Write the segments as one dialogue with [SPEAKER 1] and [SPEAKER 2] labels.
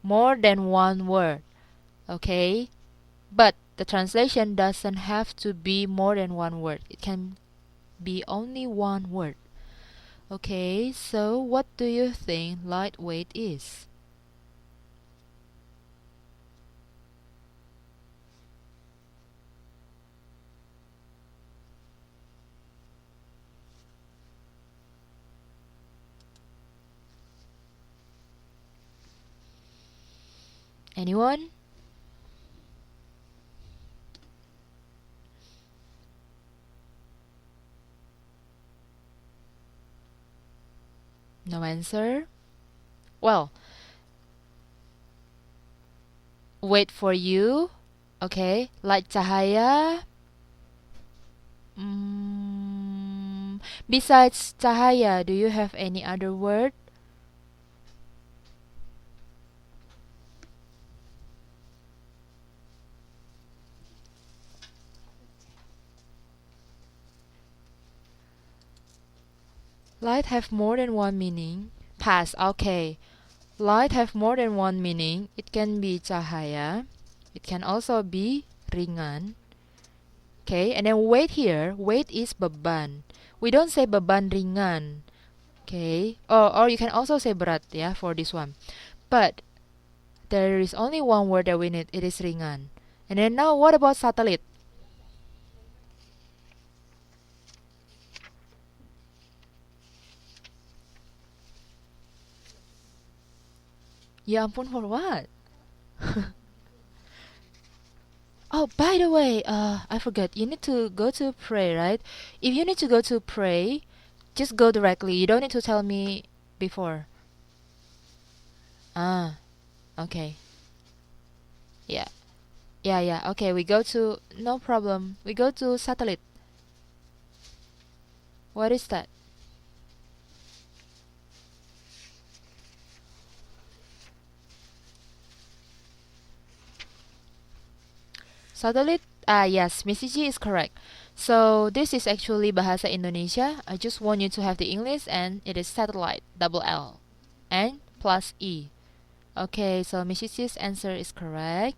[SPEAKER 1] more than one word. Okay? But the translation doesn't have to be more than one word. It can be only one word. Okay, so what do you think lightweight is? Anyone? No answer? Well, wait for you. Okay, light cahaya. Besides cahaya, do you have any other word? Light have more than one meaning. Pass, okay. Light have more than one meaning. It can be cahaya. It can also be ringan. Okay, and then weight here, weight is beban. We don't say beban ringan. Okay, or you can also say berat, yeah, for this one. But there is only one word that we need. It is ringan. And then now, what about satelit? Ya ampun, for what? Oh, by the way, I forgot. You need to go to pray, right? If you need to go to pray, just go directly. You don't need to tell me before. Ah, okay. Yeah. Yeah, yeah. Okay, we go to, no problem. We go to satellite. What is that? Satellite? Ah, yes, Missy G is correct. So this is actually Bahasa Indonesia. I just want you to have the English, and it is satellite, double L, and plus E. Okay, so Missy G's answer is correct.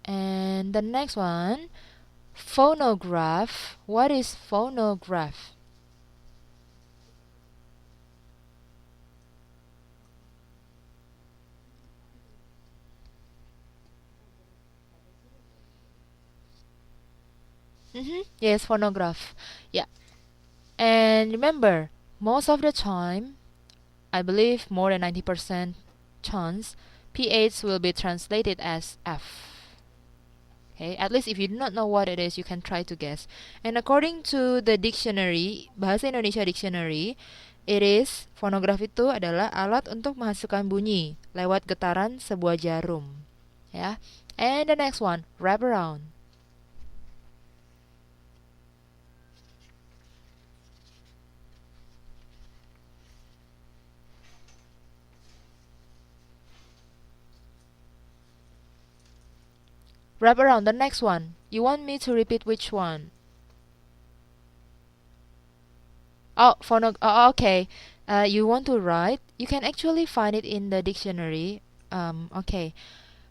[SPEAKER 1] And the next one, phonograph. What is phonograph? Yes, phonograph. Yeah. And remember, most of the time, I believe more than 90% chance, PH will be translated as F. Okay, at least if you do not know what it is, you can try to guess. And according to the dictionary, Bahasa Indonesia Dictionary, it is fonograf itu adalah alat untuk menghasilkan bunyi lewat getaran sebuah jarum. Ya. And the next one, wrap around. Wrap around, the next one. You want me to repeat which one? Oh, okay. You want to write? You can actually find it in the dictionary. Okay.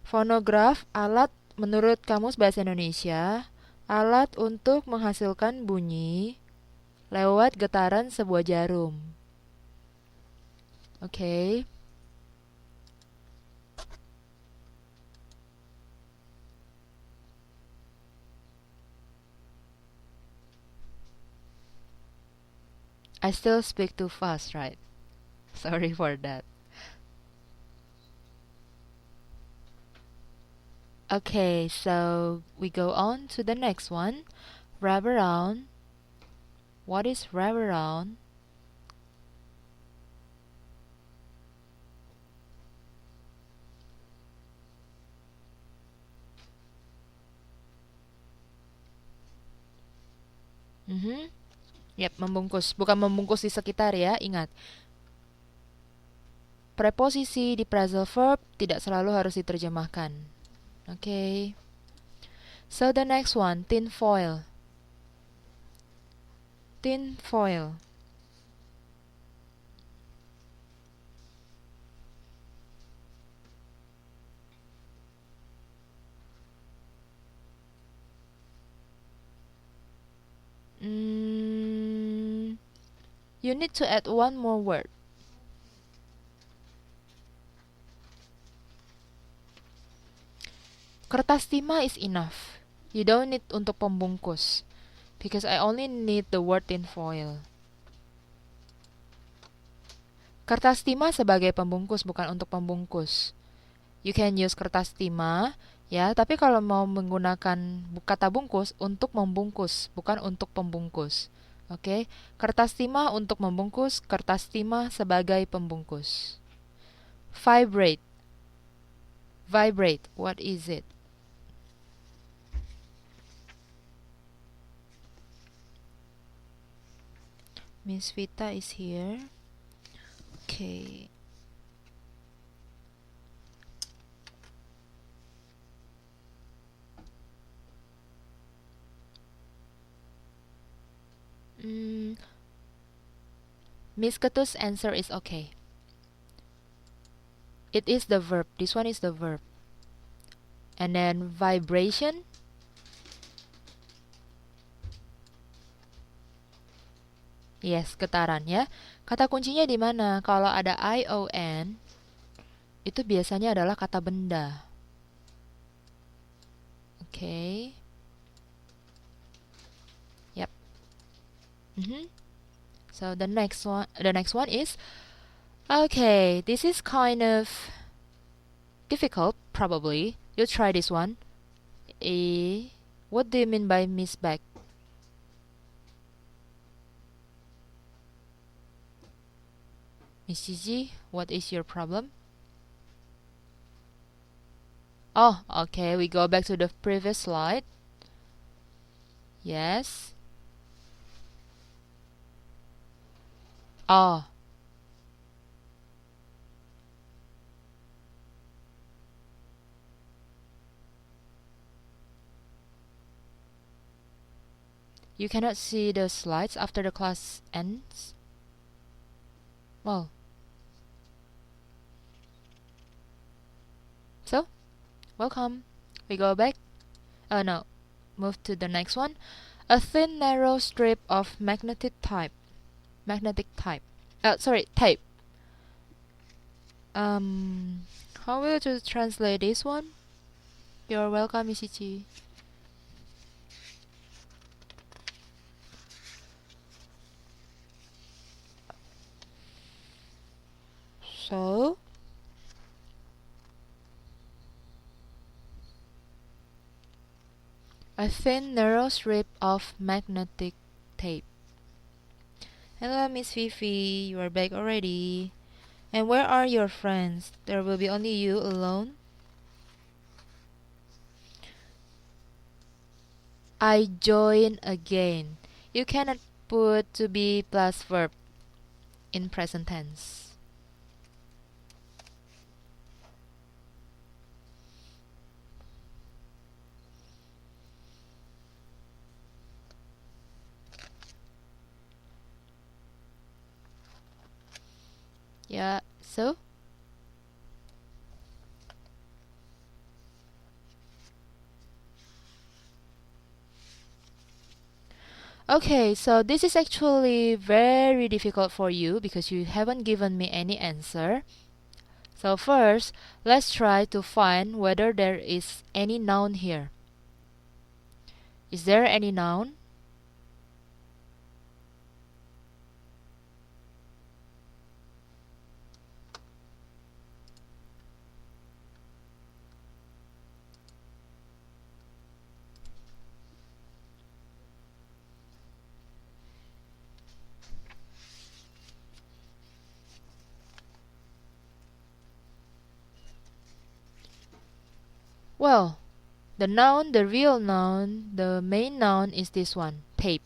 [SPEAKER 1] Fonograf, alat menurut Kamus Bahasa Indonesia, alat untuk menghasilkan bunyi lewat getaran sebuah jarum. Okay. I still speak too fast, right? Sorry for that. Okay, so we go on to the next one. Wrap around. What is wrap around? Yap, membungkus. Bukan membungkus di sekitar ya, ingat. Preposisi di phrasal verb tidak selalu harus diterjemahkan. Okay. So the next one, tin foil. Tin foil. You need to add one more word. Kertas timah is enough. You don't need untuk pembungkus. Because I only need the word tin foil. Kertas timah sebagai pembungkus, bukan untuk pembungkus. You can use kertas timah, ya, tapi kalau mau menggunakan kata bungkus, untuk membungkus, bukan untuk pembungkus. Oke, kertas timah untuk membungkus, kertas timah sebagai pembungkus. Vibrate. Vibrate, what is it? Miss Vita is here. Okay. Miss Ketu's answer is okay. It is the verb. This one is the verb. And then vibration. Yes, getaran ya. Kata kuncinya di mana? Kalau ada ION, itu biasanya adalah kata benda. Okay. Yep. So the next one is, okay, this is kind of difficult, probably. You try this one. What do you mean by Miss Beck? Miss Gigi, what is your problem? Oh, okay, we go back to the previous slide. Yes. Oh. You cannot see the slides after the class ends? Well. So, welcome. We go back. No. Move to the next one. A thin narrow strip of magnetic type. Tape. How will you translate this one? You're welcome, Ishichi. So, a thin narrow strip of magnetic tape. Hello, Miss Fifi, you are back already. And where are your friends? There will be only you alone? I join again. You cannot put to be plus verb in present tense. Yeah, so? Okay, so this is actually very difficult for you because you haven't given me any answer. So first, let's try to find whether there is any noun here. Is there any noun? Well, the noun, the real noun, the main noun is this one, tape.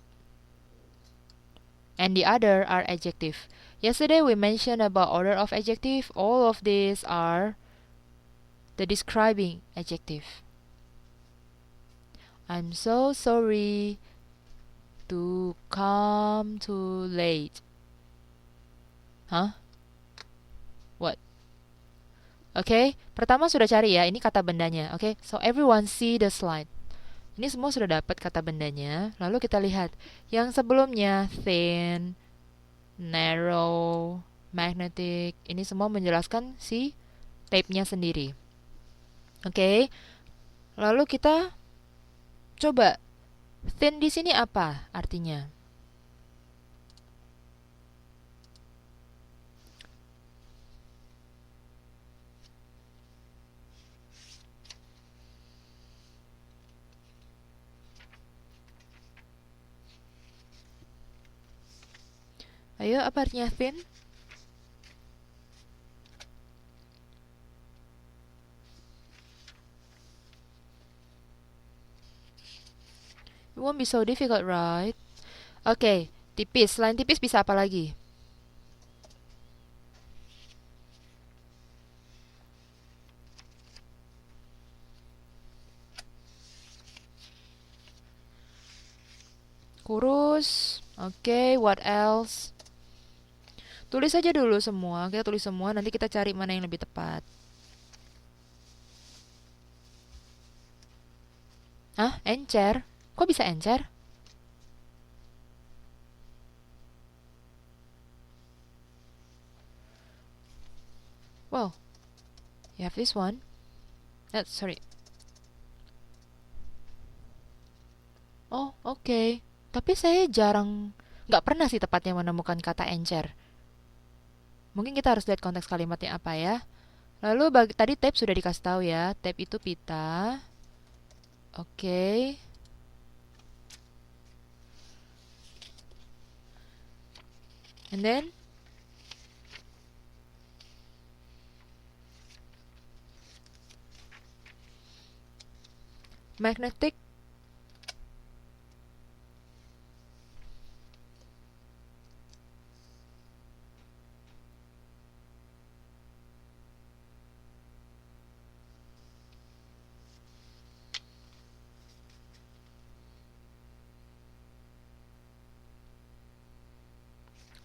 [SPEAKER 1] And the other are adjective. Yesterday we mentioned about order of adjective. All of these are the describing adjective. I'm so sorry to come too late. Huh? What? Oke, pertama sudah cari ya, ini kata bendanya. Oke, so everyone see the slide. Ini semua sudah dapat kata bendanya. Lalu kita lihat yang sebelumnya thin, narrow, magnetic. Ini semua menjelaskan si tape-nya sendiri. Oke. Lalu kita coba thin di sini apa artinya? Ayo, apa artinya thin? It won't be so difficult, right? Oke, tipis. Selain tipis bisa apa lagi? Kurus. Oke, what else? Tulis aja dulu semua. Kita tulis semua, nanti kita cari mana yang lebih tepat. Ah, encer? Kok bisa encer? Well, you have this one. Sorry. Oh, oke. Tapi saya nggak pernah sih tepatnya menemukan kata encer. Mungkin kita harus lihat konteks kalimatnya apa ya. Lalu tadi tape sudah dikasih tahu ya. Tape itu pita. Oke. And then magnetic.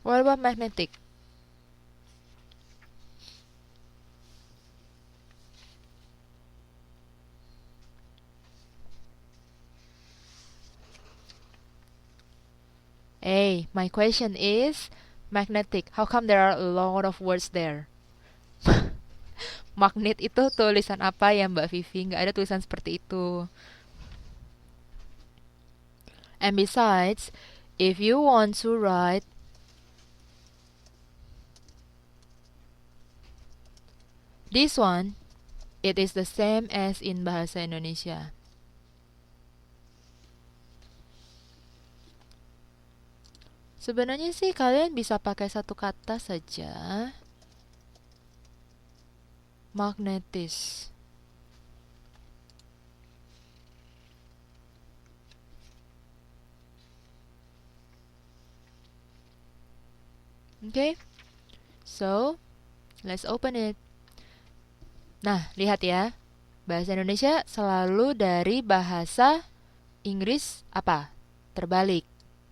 [SPEAKER 1] What about magnetic? Hey, my question is magnetic. How come there are a lot of words there? Magnet itu tulisan apa ya Mbak Vivi? Nggak ada tulisan seperti itu. And besides, if you want to write this one, it is the same as in Bahasa Indonesia. Sebenarnya sih kalian bisa pakai satu kata saja. Magnetis. Okay? So, let's open it. Nah, lihat ya. Bahasa Indonesia selalu dari bahasa Inggris apa? Terbalik.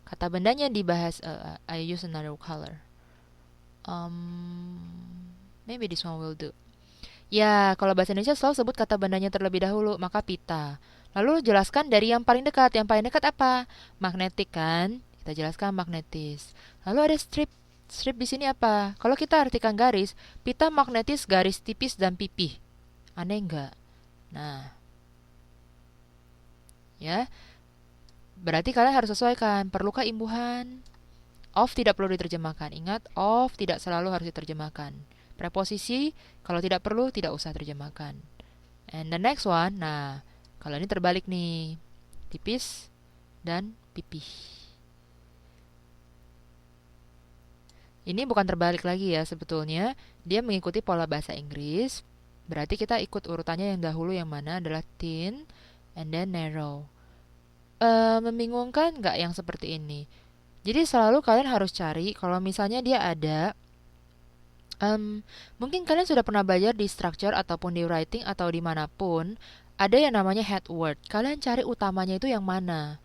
[SPEAKER 1] Kata bendanya dibahas. I use another color. Maybe this one will do. Ya, kalau bahasa Indonesia selalu sebut kata bendanya terlebih dahulu, maka pita. Lalu jelaskan dari yang paling dekat. Yang paling dekat apa? Magnetik kan? Kita jelaskan magnetis. Lalu ada strip. Strip di sini apa? Kalau kita artikan garis, pita magnetis garis tipis dan pipih. Aneh enggak? Nah, ya. Berarti kalian harus sesuaikan. Perlukah imbuhan? Of tidak perlu diterjemahkan. Ingat, of tidak selalu harus diterjemahkan. Preposisi, kalau tidak perlu, tidak usah terjemahkan. And the next one, nah, kalau ini terbalik nih. Tipis dan pipih. Ini bukan terbalik lagi ya sebetulnya. Dia mengikuti pola bahasa Inggris. Berarti kita ikut urutannya yang dahulu yang mana adalah thin and then narrow. Membingungkan nggak yang seperti ini? Jadi selalu kalian harus cari kalau misalnya dia ada mungkin kalian sudah pernah belajar di structure ataupun di writing atau dimanapun ada yang namanya head word. Kalian cari utamanya itu yang mana?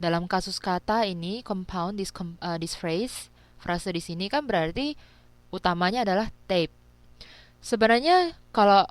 [SPEAKER 1] Dalam kasus kata ini compound this phrase frase di sini kan berarti utamanya adalah tape. Sebenarnya kalau